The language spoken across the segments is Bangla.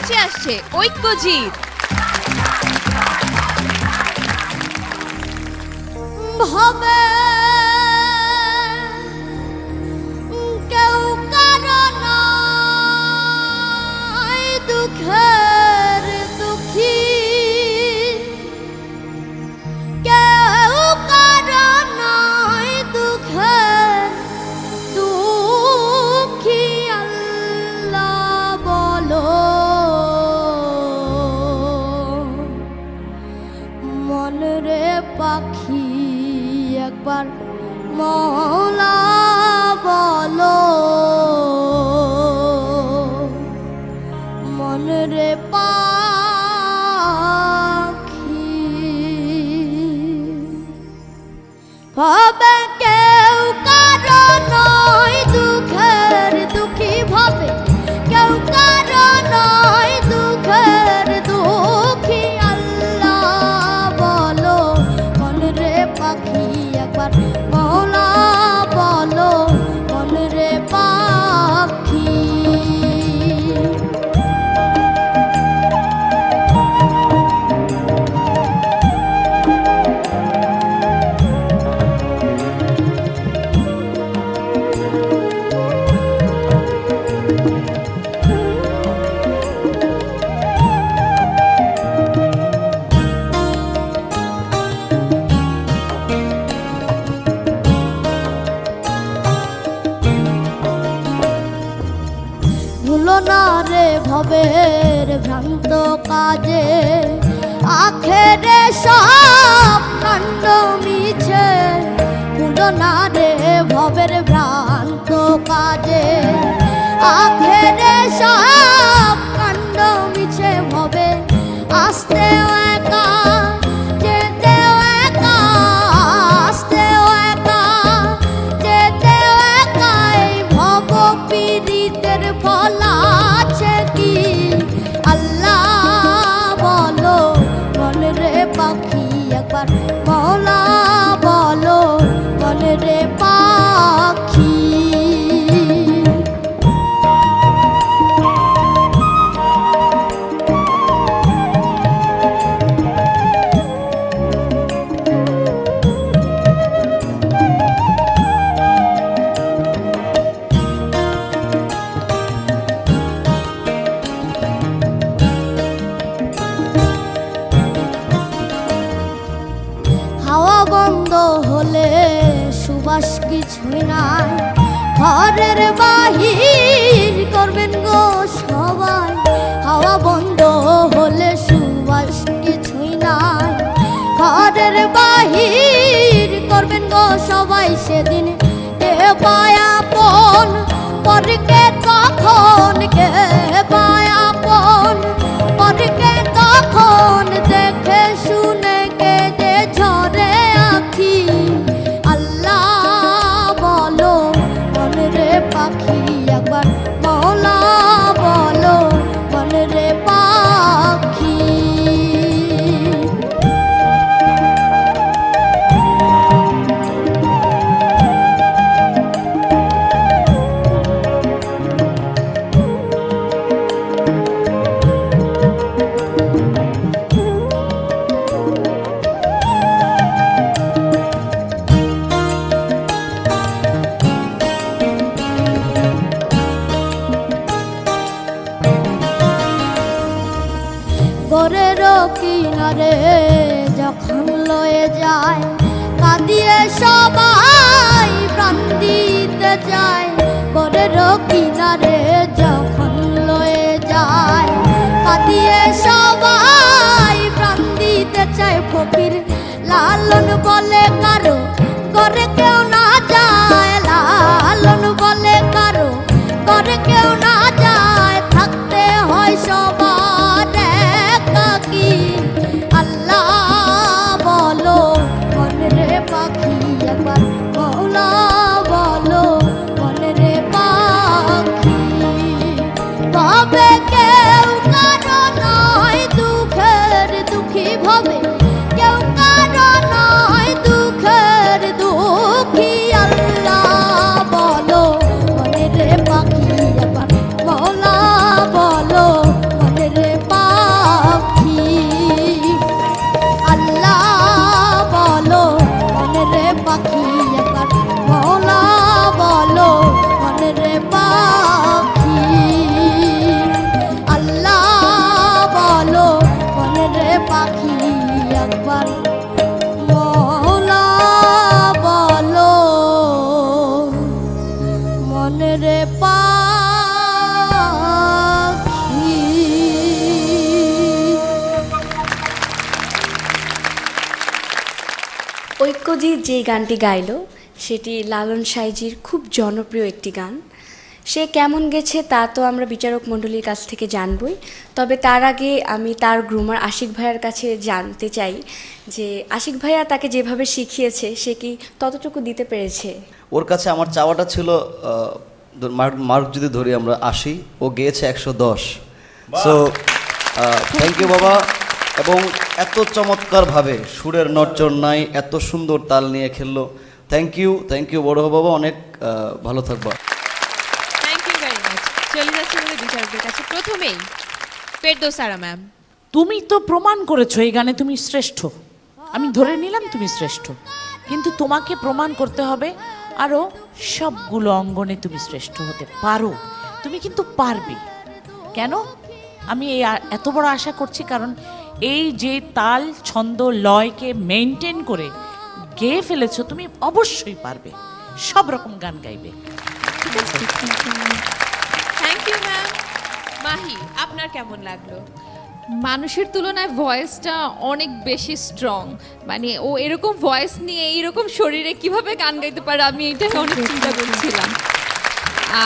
মঞ্চে আসছে ঐক্যজিৎ। ভাবে কেউ কারণ দুঃখের দুঃখী, কেউ কারণ দুঃখের দুঃখী। আল্লাহ বলো মন রে পাখি একবার মওলা বলো, মন রে পাখি। ভাবে কেউ কারো নয় দুঃখের দুঃখী, ভাবে কেউ কারো নয় দুঃখের দুঃখী। আল্লাহ বলো মন রে পাখি একবার মওলা বলো, মন রে পাখি। ভুলো না রে ভবের ভ্রান্ত কাজে, আখেরে সব কাণ্ড মিছে। ভুলো না রে ভবের ভ্রান্ত কাজে, আখেরে সব কাণ্ড মিছে। ভবে আসতেও একা যেতেও একা, আসতেও একা যেতেও একা। এই ভব পীড়িতের ফল আছে কি? আল্লাহ বলো মন রে পাখি একবার মওলা বলো, মন রে পাখি। হাওয়া বন্ধ হলে সুবাস কিছুই নাই, ঘরের বাহির করবেন গো সবাই। হাওয়া বন্ধ হলে সুবাস কিছুই নাই, ঘরের বাহির করবেন গো সবাই। সেদিন কে পায় আপন পরকে তখন, কে পায় আপন পরকে তখন। দেখে শুনে কে যে ঝরে আখি। আল্লাহ বলো মন রে পাখি একবার মওলা বলো, মন রে পাখি। গরের কিনারে যখন লয়ে যায়, কাঁদিয়ে সবাই প্রাণ দিতে যায়। গরের কিনারে যখন লয়ে যায়, কাঁদিয়ে সবাই প্রাণ দিতে চায়। ফকির লালন বলে কারো করে কেউ না যায়, লালন বলে কারো করে কেউ না যায়। থাকতে হয় সবার একাকী। আল্লাহ বলো মন রে পাখি একবার মওলা বলো, মন রে পাখি। ভাবে কেউ কারো নয় দুঃখের দুঃখী, ভাবে কেউ কারো নয় দুঃখের দুঃখী। আল্লাহ বলো মন রে পাখি একবার ঐক্যজিৎ যেই গানটি গাইলো সেটি লালন সাইজির খুব জনপ্রিয় একটি গান। সে কেমন গেছে তা তো আমরা বিচারক মণ্ডলীর কাছ থেকে জানবই, তবে তার আগে আমি তার গ্রুমার আশিক ভাইয়ার কাছে জানতে চাই যে আশিক ভাইয়া তাকে যেভাবে শিখিয়েছে সে কি ততটুকু দিতে পেরেছে? ওর কাছে আমার চাওয়াটা ছিল মার্ক যদি ধরি আমরা 80, ও গিয়েছে 110। সো থ্যাংক ইউ বাবা। এবং এত চমৎকারভাবে সুরের নড়চড় নাই, এত সুন্দর তাল নিয়ে খেললো। থ্যাংক ইউ বড় বাবা, অনেক ভালো থাকবা। Thank you very much. চলে যাচ্ছে আমাদের বিচারকের কাছে। প্রথমেই ফেরদৌসারা ম্যাম, তুমি তো প্রমাণ করেছো এই গানে তুমি শ্রেষ্ঠ, আমি ধরে নিলাম তুমি শ্রেষ্ঠ, কিন্তু তোমাকে প্রমাণ করতে হবে আরও সবগুলো অঙ্গনে তুমি শ্রেষ্ঠ হতে পারো। তুমি কিন্তু পারবে। কেন আমি এই এত বড় আশা করছি? কারণ এই যে তাল ছন্দ লয়কে মেনটেন করে গেয়ে ফেলেছো, তুমি অবশ্যই পারবে, সব রকম গান গাইবে। ঠিক আছে, থ্যাংক ইউ ম্যাম। মাহি, আপনার কেমন লাগলো? মানুষের তুলনায় ভয়েসটা অনেক বেশি স্ট্রং, মানে ও এরকম ভয়েস নিয়ে এইরকম শরীরে কিভাবে গান গাইতে পারে আমি এটা অনেক চিন্তা করছিলাম।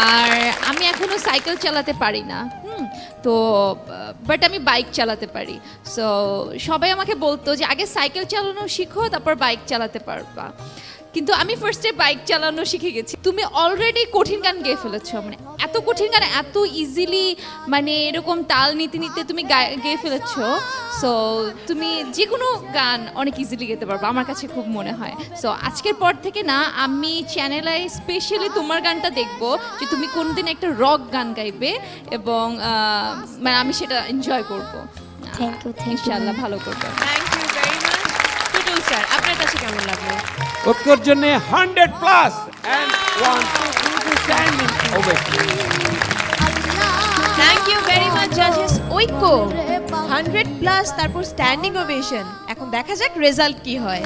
আর আমি এখনো সাইকেল চালাতে পারি না, তো বাট আমি বাইক চালাতে পারি। সো সবাই আমাকে বলতো যে আগে সাইকেল চালানো শিখো তারপর বাইক চালাতে পারবা, কিন্তু আমি ফার্স্টে বাইক চালানো শিখে গেছি। তুমি অলরেডি কঠিন গান গেয়ে ফেলেছো, মানে এত কঠিন গান এত ইজিলি, মানে এরকম তাল নিতে নিতে তুমি গেয়ে ফেলেছো। সো তুমি যে কোনো গান অনেক ইজিলি গেতে পারবে আমার কাছে খুব মনে হয়। সো আজকের পর থেকে না আমি চ্যানেলে স্পেশালি তোমার গানটা দেখবো যে তুমি কোনদিন একটা রক গান গাইবে, এবং মানে আমি সেটা এনজয় করবো। থ্যাংক ইউ ইনশাআল্লাহ ভালো করবো। Thank you very much. Tutul sir, আপনার কাছে কেমন লাগলো? ঐক্যর জন্য 100+ and 1 standing ovation. Thank you very much জাজেস। ঐক্য 100+, তারপর স্ট্যান্ডিং ওভেশন। এখন দেখা যাক রেজাল্ট কি হয়।